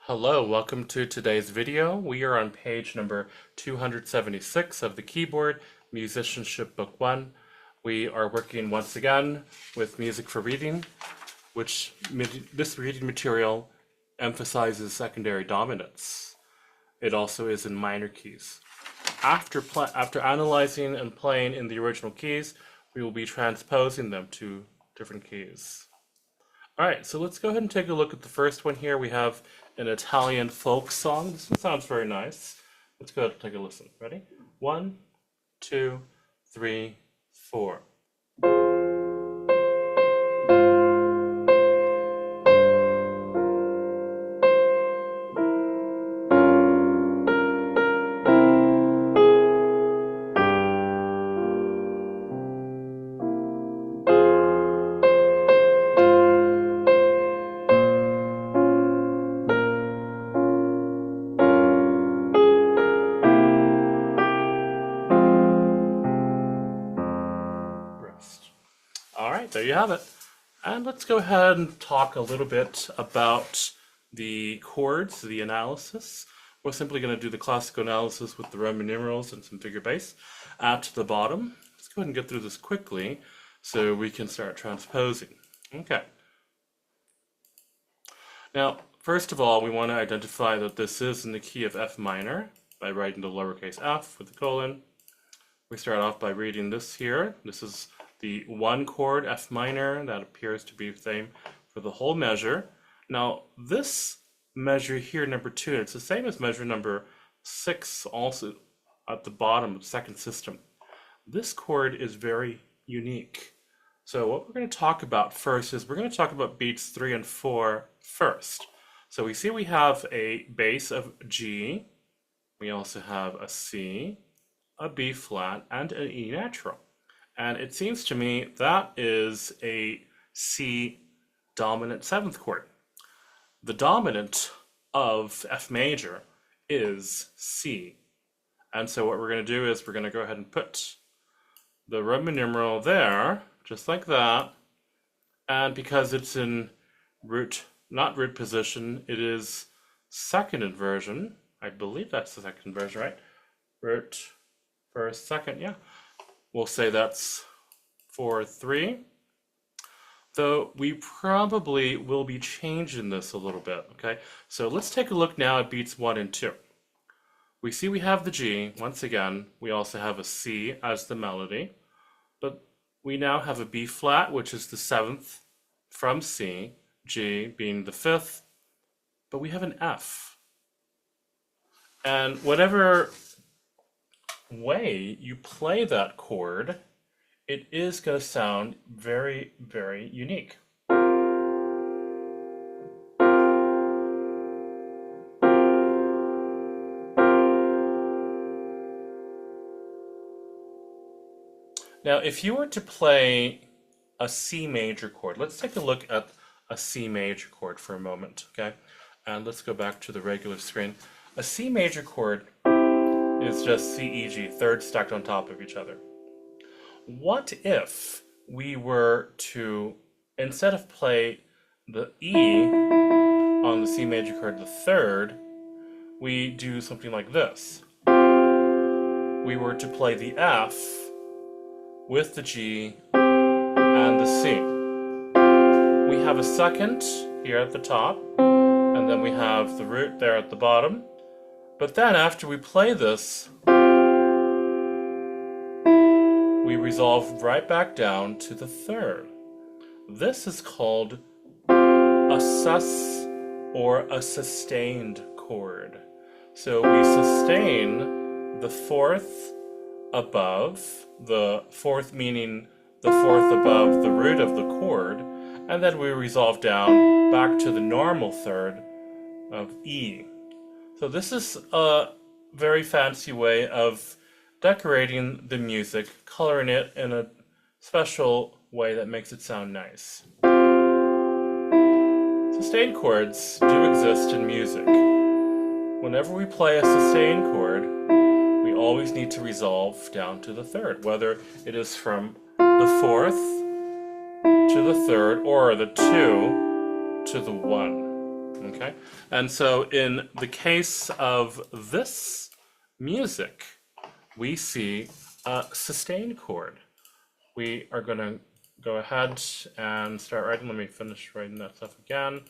Hello, welcome to today's video. We are on page number 276 of the keyboard, Musicianship Book 1. We are working once again with music for reading, which this reading material emphasizes secondary dominants. It also is in minor keys. After analyzing and playing in the original keys, we will be transposing them to different keys. All right, so let's go ahead and take a look at the first one here. We have an Italian folk song. This one sounds very nice. Let's go ahead and take a listen. Ready? 1, 2, 3, 4. All right, there you have it. And let's go ahead and talk a little bit about the chords, the analysis. We're simply going to do the classical analysis with the Roman numerals and some figure bass at the bottom. Let's go ahead and get through this quickly so we can start transposing. Okay. Now, first of all, we want to identify that this is in the key of F minor by writing the lowercase f with the colon. We start off by reading this here. This is the one chord, F minor, that appears to be the same for the whole measure. Now, this measure here, number 2, it's the same as measure number 6, also at the bottom of the second system. This chord is very unique. So what we're going to talk about first is we're going to talk about beats 3 and 4 first. So we see we have a bass of G. We also have a C, a B flat, and an E natural. And it seems to me that is a C dominant 7th chord. The dominant of F major is C. And so what we're going to do is we're going to go ahead and put the Roman numeral there, just like that. And because it's in root, not root position, it is second inversion. I believe that's the second inversion, right? Root, first, second, yeah. We'll say that's 4/3, though we probably will be changing this a little bit, okay? So let's take a look now at beats 1 and 2. We see we have the G, once again. We also have a C as the melody, but we now have a B flat, which is the 7th from C, G being the 5th, but we have an F. And whatever way you play that chord, it is going to sound very, very unique. Now, if you were to play a C major chord, let's take a look at a C major chord for a moment, okay? And let's go back to the regular screen. A C major chord is just C, E, G, thirds stacked on top of each other. What if we were to, instead of play the E on the C major chord, the 3rd, we do something like this. We were to play the F with the G and the C. We have a second here at the top, and then we have the root there at the bottom. But then after we play this, we resolve right back down to the 3rd. This is called a sus or a sustained chord. So we sustain the 4th above, the 4th meaning the 4th above the root of the chord, and then we resolve down back to the normal 3rd of E. So this is a very fancy way of decorating the music, coloring it in a special way that makes it sound nice. Sustained chords do exist in music. Whenever we play a sustained chord, we always need to resolve down to the 3rd, whether it is from the 4th to the 3rd or the 2 to the 1. Okay, and so in the case of this music, we see a sustained chord. We are going to go ahead and start writing. Let me finish writing that stuff again.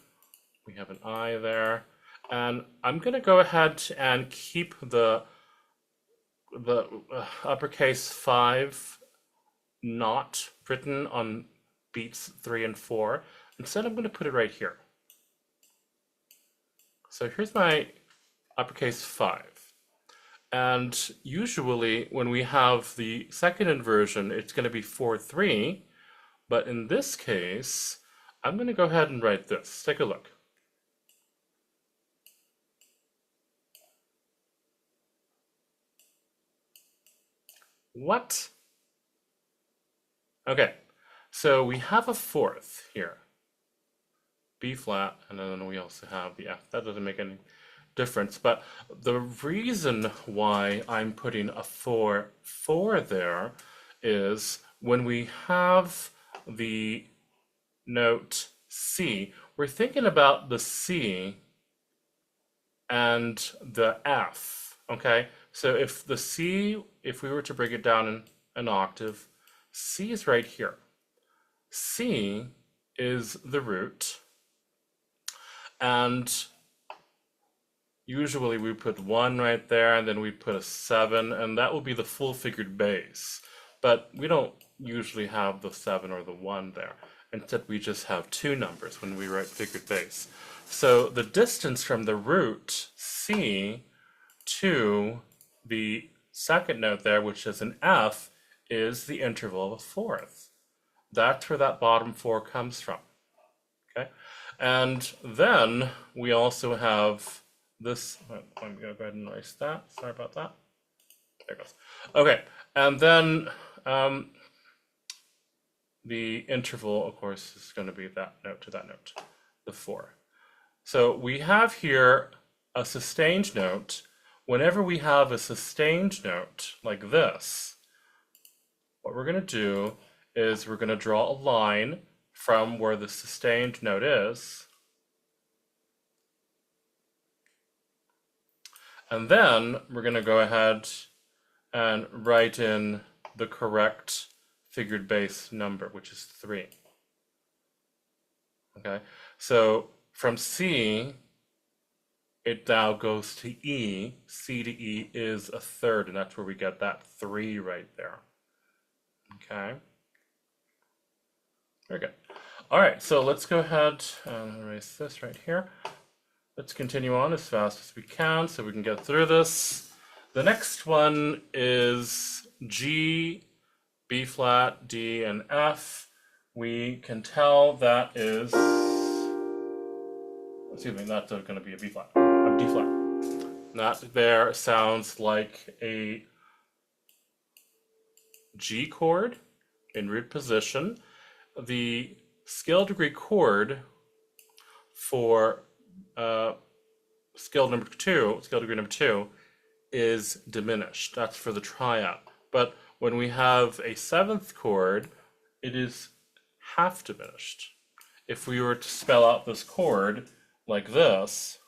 We have an I there. And I'm going to go ahead and keep the uppercase 5 not written on beats 3 and 4. Instead, I'm going to put it right here. So here's my uppercase 5. And usually when we have the second inversion, it's going to be 4-3. But in this case, I'm going to go ahead and write this. Take a look. What? Okay, so we have a fourth here. B flat, and then we also have the F. That doesn't make any difference, but the reason why I'm putting a 4-4 there is when we have the note C, we're thinking about the C and the F, okay? So if the C, if we were to break it down in an octave, C is right here. C is the root, and usually we put 1 right there, and then we put a 7, and that will be the full figured bass. But we don't usually have the 7 or the 1 there. Instead, we just have 2 numbers when we write figured bass. So the distance from the root C to the second note there, which is an F, is the interval of a fourth. That's where that bottom 4 comes from. Okay, and then we also have this. I'm going to go ahead and erase that. Sorry about that. There it goes. Okay, and then the interval, of course, is going to be that note to that note, the 4. So we have here a sustained note. Whenever we have a sustained note like this, what we're going to do is we're going to draw a line from where the sustained note is, and then we're going to go ahead and write in the correct figured bass number, which is 3. Okay, so from C, it now goes to E. C to E is a third, and that's where we get that 3 right there. Okay, very good. All right, so let's go ahead and erase this right here. Let's continue on as fast as we can so we can get through this. The next one is G, B flat, D, and F. We can tell that is, excuse me, that's going to be a B flat, a D flat. That there sounds like a G chord in root position. The scale degree chord for scale degree number 2, is diminished. That's for the triad. But when we have a 7th chord, it is half diminished. If we were to spell out this chord like this,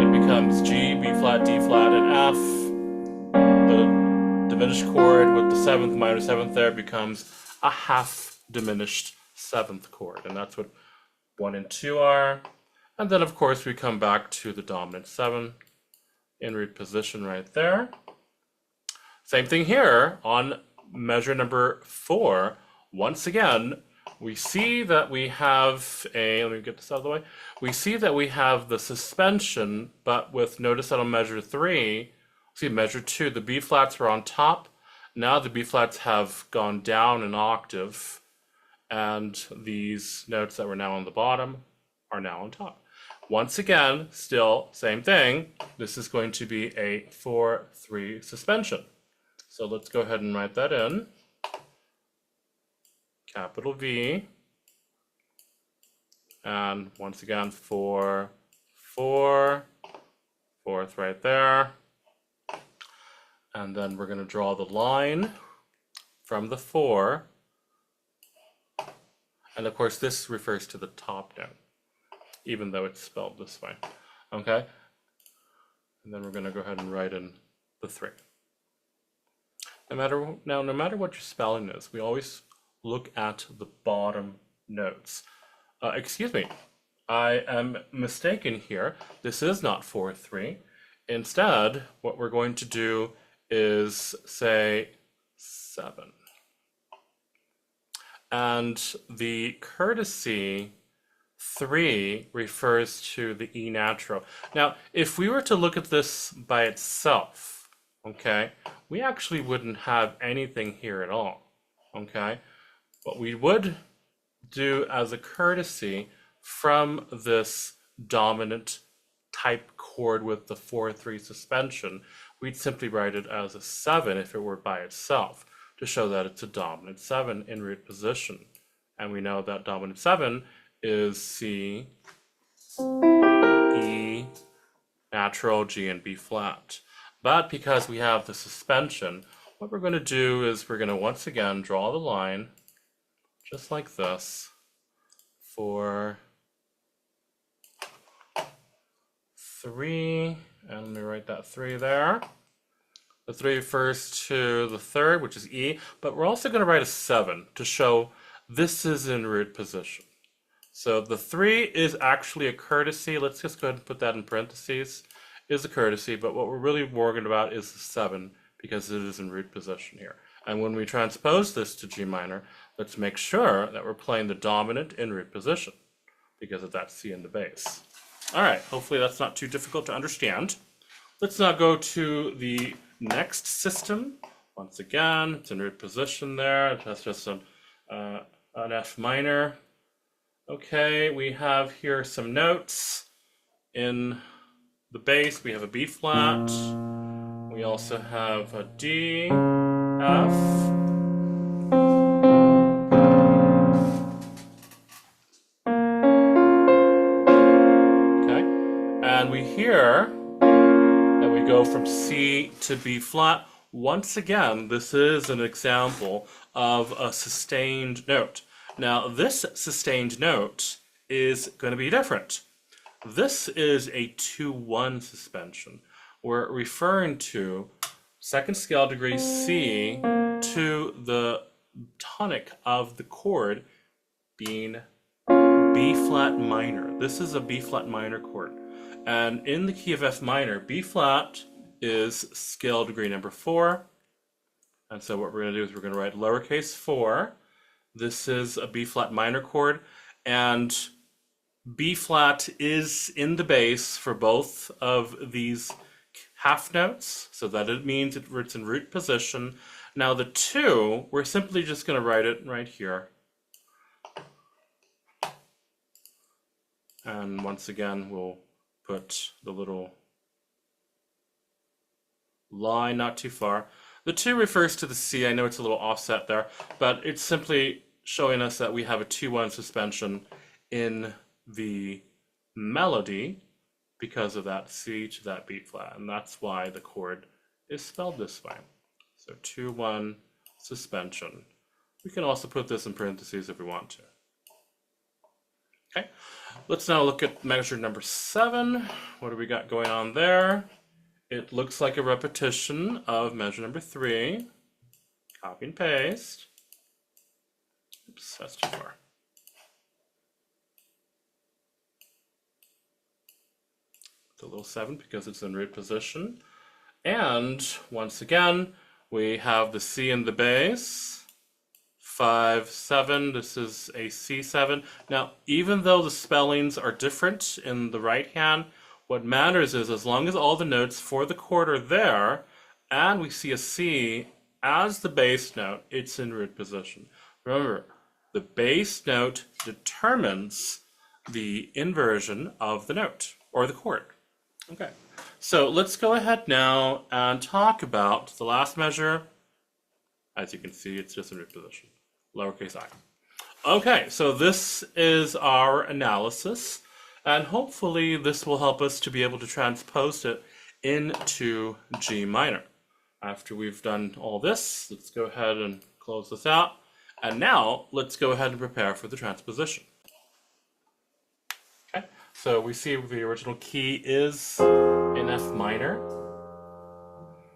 it becomes G, B flat, D flat, and F. The diminished chord with the 7th minor 7th there becomes a half diminished 7th chord, and that's what 1 and 2 are. And then of course we come back to the dominant 7 in root position right there. Same thing here on measure number 4. Once again, we see that we have a, let me get this out of the way. We see that we have the suspension, but with, notice that on measure 3, see measure 2, the B flats are on top. Now the B flats have gone down an octave, and these notes that were now on the bottom are now on top. Once again, still same thing. This is going to be a 4-3 suspension. So let's go ahead and write that in. Capital V. And once again, 4-4, fourth right there. And then we're going to draw the line from the 4 And of course, this refers to the top note, even though it's spelled this way. Okay? And then we're going to go ahead and write in the 3. No matter what your spelling is, we always look at the bottom notes. Excuse me, I am mistaken here. This is not 4-3. Instead, what we're going to do is say 7. And the courtesy 3 refers to the E natural. Now, if we were to look at this by itself, okay, we actually wouldn't have anything here at all, okay? What we would do as a courtesy from this dominant type chord with the 4-3 suspension, we'd simply write it as a 7 if it were by itself to show that it's a dominant 7 in root position. And we know that dominant 7 is C, E, natural, G, and B flat. But because we have the suspension, what we're going to do is we're going to once again draw the line just like this for 3, and let me write that 3 there. The 3 refers to the 3rd, which is E, but we're also going to write a 7 to show this is in root position. So the 3 is actually a courtesy. Let's just go ahead and put that in parentheses. Is a courtesy, but what we're really worried about is the 7 because it is in root position here. And when we transpose this to G minor, let's make sure that we're playing the dominant in root position because of that C in the bass. All right, hopefully that's not too difficult to understand. Let's now go to the next system. Once again, it's in root position there. That's just an F minor. Okay, we have here some notes. In the bass, we have a B flat. We also have a D, F. Okay, and we hear that we go from C to B flat. Once again, this is an example of a sustained note. Now, this sustained note is going to be different. This is a 2-1 suspension. We're referring to second scale degree C to the tonic of the chord being B flat minor. This is a B flat minor chord. And in the key of F minor, B flat is scale degree number 4. And so what we're going to do is we're going to write lowercase 4. This is a B flat minor chord, and B flat is in the bass for both of these half notes, so that it means it's in root position. Now the 2, we're simply just going to write it right here. And once again, we'll put the little line not too far. The 2 refers to the C. I know it's a little offset there, but it's simply showing us that we have a 2-1 suspension in the melody because of that C to that B flat, and that's why the chord is spelled this way. So 2-1 suspension. We can also put this in parentheses if we want to. Okay, let's now look at measure number 7. What do we got going on there? It looks like a repetition of measure number 3. Copy and paste. Oops, that's too far. The little 7 because it's in root position. And once again, we have the C in the bass. 5, 7, this is a C7. Now, even though the spellings are different in the right hand, what matters is as long as all the notes for the chord are there, and we see a C as the bass note, it's in root position. Remember, the bass note determines the inversion of the note, or the chord. Okay, so let's go ahead now and talk about the last measure. As you can see, it's just in root position, lowercase I. Okay, so this is our analysis. And hopefully this will help us to be able to transpose it into G minor. After we've done all this, let's go ahead and close this out. And now let's go ahead and prepare for the transposition. Okay, so we see the original key is in F minor.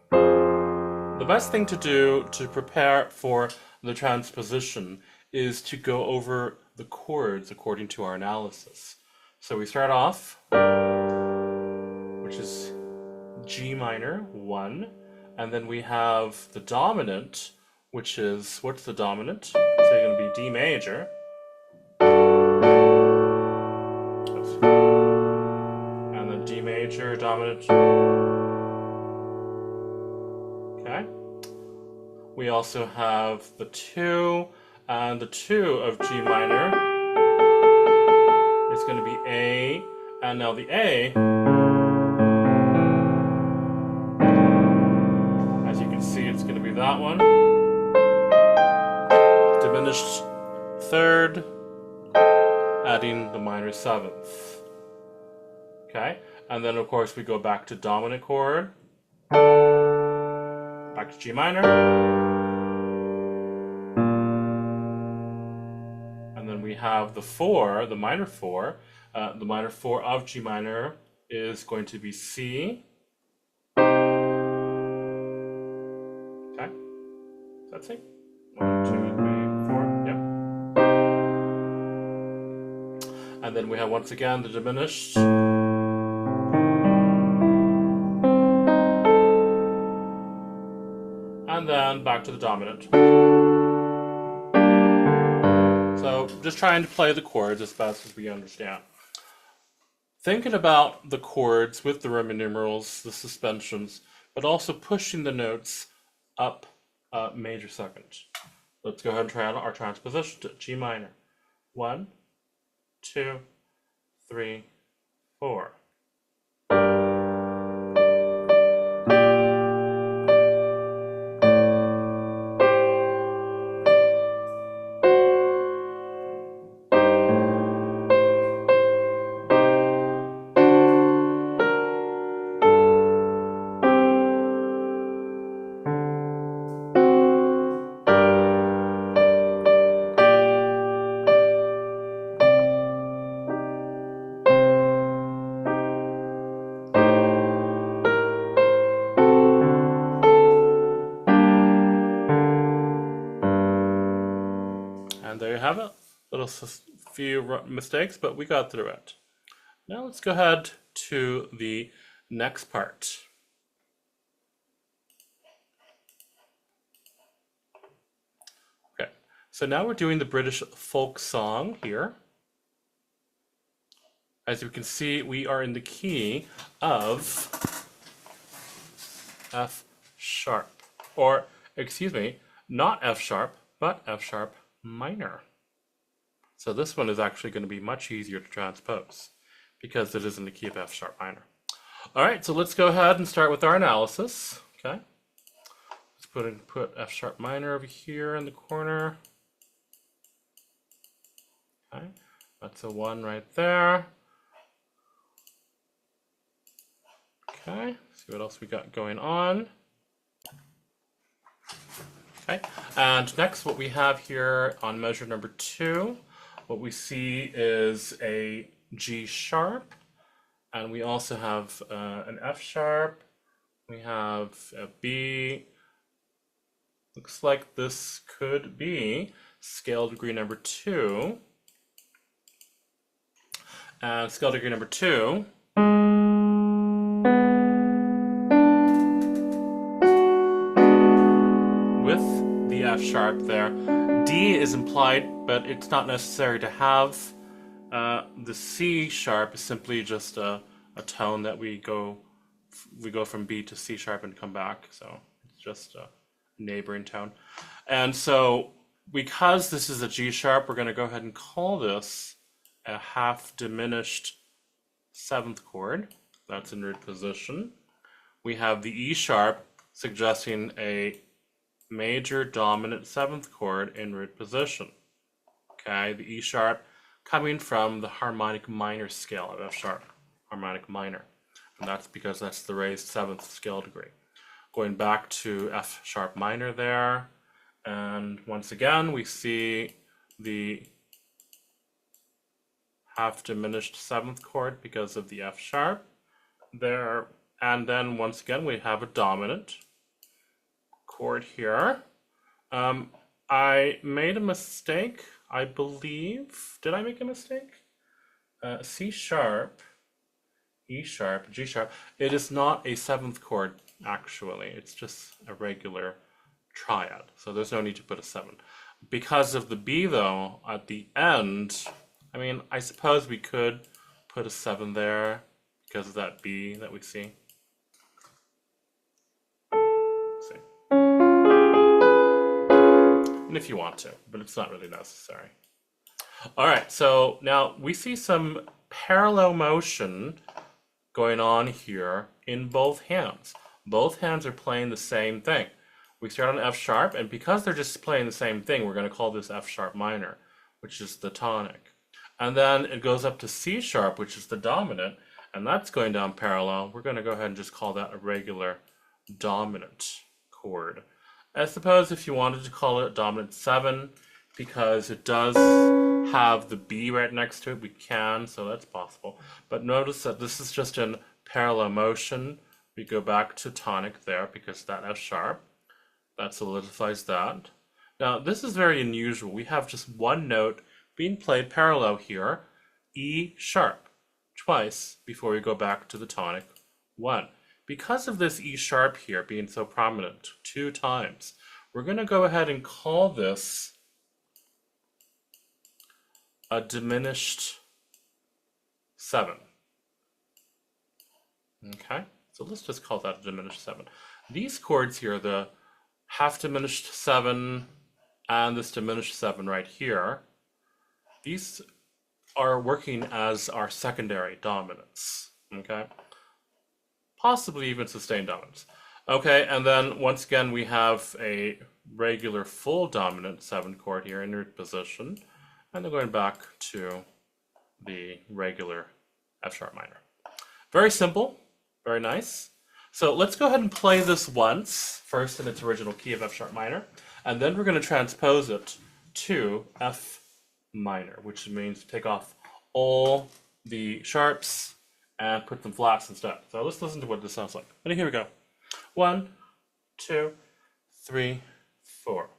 The best thing to do to prepare for the transposition is to go over the chords according to our analysis. So we start off, which is G minor, 1, and then we have the dominant, which is, what's the dominant? So it's going to be D major. And then D major, dominant. Okay. We also have the 2, and the 2 of G minor is going to be A, and now the A, as you can see, it's going to be that one. Diminished 3rd, adding the minor 7th. Okay, and then of course we go back to dominant chord, back to G minor, and then we have the 4, the minor 4. The minor 4 of G minor is going to be C. Okay, that's it. 1, 2, 3, 4. Yep. And then we have once again the diminished. And then back to the dominant. So just trying to play the chords as best as we understand. Thinking about the chords with the Roman numerals, the suspensions, but also pushing the notes up a major second. Let's go ahead and try out our transposition to G minor. 1, 2, 3, 4. And there you have it. Little few mistakes, but we got through it. Now let's go ahead to the next part. Okay, so now we're doing the British folk song here. As you can see, we are in the key of F sharp, or excuse me, not F sharp, but F sharp minor. So this one is actually going to be much easier to transpose because it is in the key of F sharp minor. All right, so let's go ahead and start with our analysis. Okay, let's put F sharp minor over here in the corner. Okay, that's a 1 right there. Okay, see what else we got going on. Okay, and next what we have here on measure number 2, what we see is a G sharp, and we also have an F sharp, we have a B. Looks like this could be scale degree number 2. And scale degree number 2 with the F sharp there. D is implied, but it's not necessary to have. The C sharp is simply just a tone that we go from B to C sharp and come back. So it's just a neighboring tone. And so because this is a G sharp, we're going to go ahead and call this a half diminished 7th chord. That's in root position. We have the E sharp suggesting a major dominant 7th chord in root position. Okay, the E sharp coming from the harmonic minor scale of F sharp, harmonic minor. And that's because that's the raised 7th scale degree. Going back to F sharp minor there, And once again, we see the half diminished 7th chord because of the F sharp there. And then once again, we have a dominant chord here. I made a mistake, I believe. Did I make a mistake? C sharp, E sharp, G sharp. It is not a 7th chord, actually. It's just a regular triad. So there's no need to put a 7. Because of the B, though, at the end, I mean, I suppose we could put a 7 there because of that B that we see. And if you want to, but it's not really necessary. All right, so now we see some parallel motion going on here in both hands. Both hands are playing the same thing. We start on F sharp, and because they're just playing the same thing, we're going to call this F sharp minor, which is the tonic. And then it goes up to C sharp, which is the dominant, and that's going down parallel. We're going to go ahead and just call that a regular dominant chord. I suppose if you wanted to call it dominant 7, because it does have the B right next to it, we can, so that's possible. But notice that this is just in parallel motion. We go back to tonic there because that F sharp, that solidifies that. Now this is very unusual. We have just one note being played parallel here, E sharp, twice before we go back to the tonic 1. Because of this E sharp here being so prominent 2 times, we're going to go ahead and call this a diminished 7. Okay, so let's just call that a diminished 7. These chords here, the half diminished 7 and this diminished 7 right here, these are working as our secondary dominants. Okay, possibly even sustained dominants. Okay, and then once again we have a regular full dominant 7 chord here in root position, and then going back to the regular F sharp minor. Very simple, very nice. So let's go ahead and play this once, first in its original key of F sharp minor, and then we're going to transpose it to F minor, which means take off all the sharps and put them flats instead. So let's listen to what this sounds like. And here we go. 1, 2, 3, 4.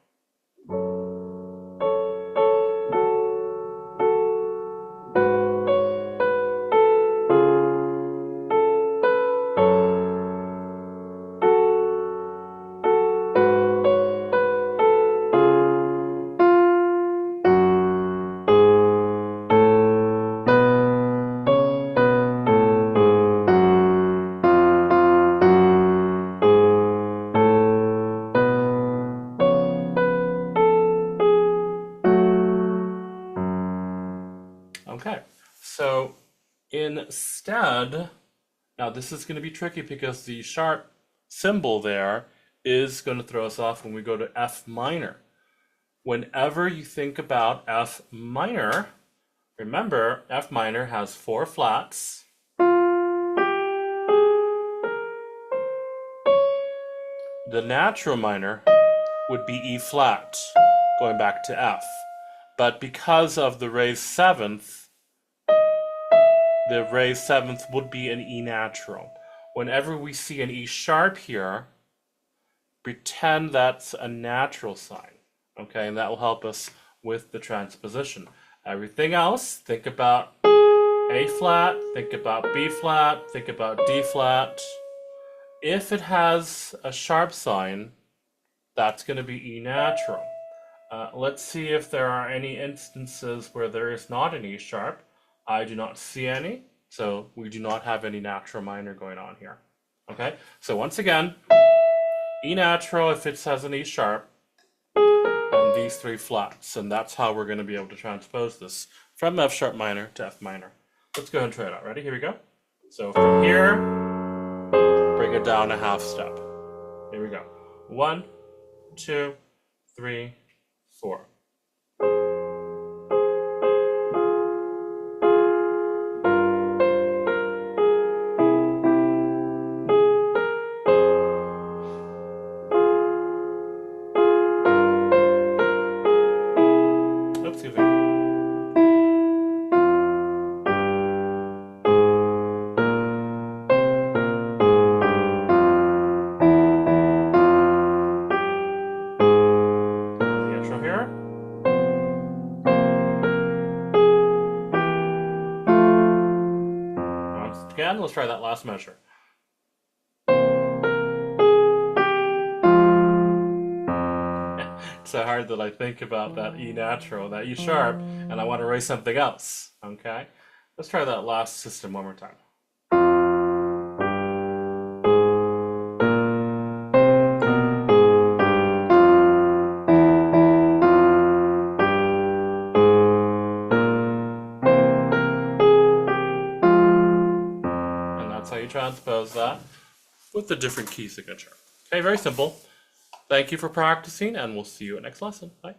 Okay, so instead, now this is going to be tricky because the sharp symbol there is going to throw us off when we go to F minor. Whenever you think about F minor, remember F minor has 4 flats. The natural minor would be E flat, going back to F. But because of the raised 7th, the raised 7th would be an E natural. Whenever we see an E sharp here, pretend that's a natural sign, okay? And that will help us with the transposition. Everything else, think about A flat, think about B flat, think about D flat. If it has a sharp sign, that's going to be E natural. Let's see if there are any instances where there is not an E sharp. I do not see any, so we do not have any natural minor going on here. Okay, so once again, E natural if it has an E sharp, and these 3 flats, and that's how we're going to be able to transpose this from F sharp minor to F minor. Let's go ahead and try it out. Ready? Here we go. So from here, bring it down a half step. Here we go. 1, 2, 3, 4. again. Let's try that last measure. It's so hard that I think about that E natural, that E sharp, and I want to write something else. Okay? Let's try that last system one more time. And that's how you transpose that with the different key signature. Okay, very simple. Thank you for practicing, and we'll see you at next lesson. Bye.